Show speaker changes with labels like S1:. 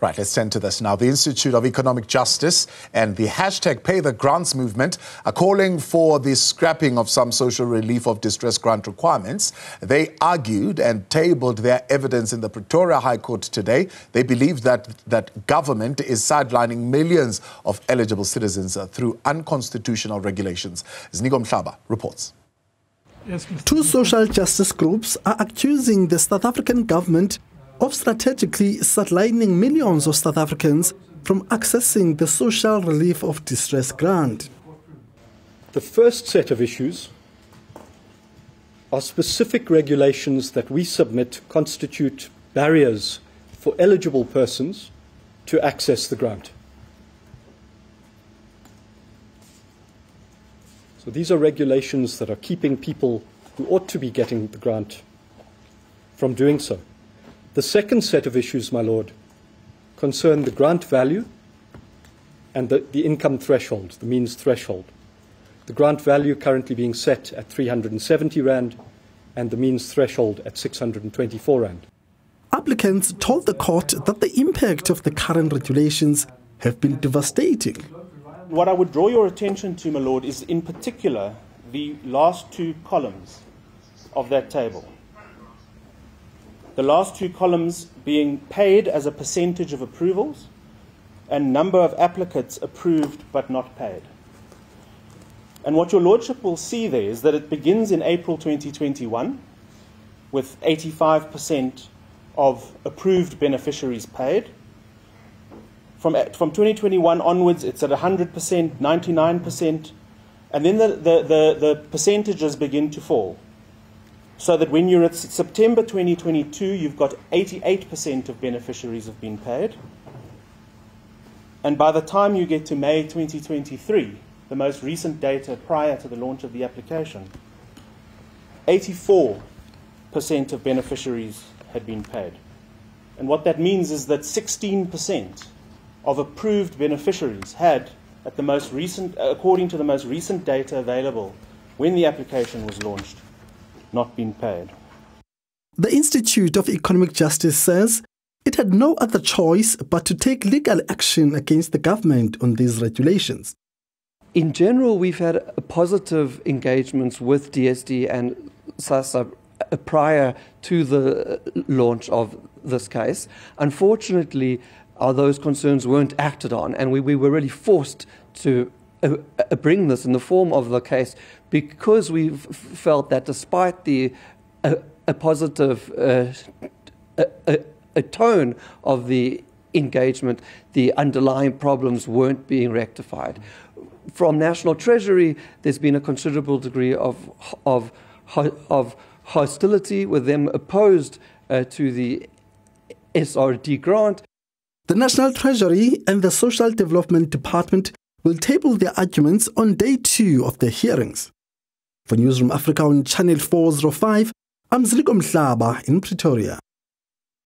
S1: Right, let's turn to this now. The Institute of Economic Justice and the hashtag Pay the Grants movement are calling for the scrapping of some social relief of distress grant requirements. They argued and tabled their evidence in the Pretoria High Court today. They believe that government is sidelining millions of eligible citizens through unconstitutional regulations. Ziniko Mhlaba reports.
S2: Two social justice groups are accusing the South African government of strategically sidelining millions of South Africans from accessing the social relief of distress grant.
S3: The first set of issues are specific regulations that we submit constitute barriers for eligible persons to access the grant. So these are regulations that are keeping people who ought to be getting the grant from doing so. The second set of issues, my Lord, concern the grant value and the income threshold, the means threshold. The grant value currently being set at 370 Rand and the means threshold at 624 Rand.
S2: Applicants told the court that the impact of the current regulations have been devastating.
S4: What I would draw your attention to, my Lord, is in particular the last two columns of that table. The last two columns being paid as a percentage of approvals and number of applicants approved but not paid. And what your Lordship will see there is that it begins in April 2021 with 85% of approved beneficiaries paid. From 2021 onwards, it's at 100%, 99%, and then the percentages begin to fall. So that when you're at September 2022, you've got 88% of beneficiaries have been paid. And by the time you get to May 2023, the most recent data prior to the launch of the application, 84% of beneficiaries had been paid. And what that means is that 16% of approved beneficiaries had, at the most recent, according to the most recent data available when the application was launched, not been paid.
S2: The Institute of Economic Justice says it had no other choice but to take legal action against the government on these regulations.
S5: In general, we've had positive engagements with DSD and SASSA prior to the launch of this case. Unfortunately, those concerns weren't acted on, and we were really forced to bring this in the form of the case because we felt that despite the positive tone of the engagement, the underlying problems weren't being rectified. From National Treasury, there's been a considerable degree of hostility, with them opposed to the SRD grant.
S2: The National Treasury and the Social Development Department will table their arguments on day 2 of the hearings. For Newzroom Afrika on Channel 405, I'm Ziniko Mhlaba in Pretoria.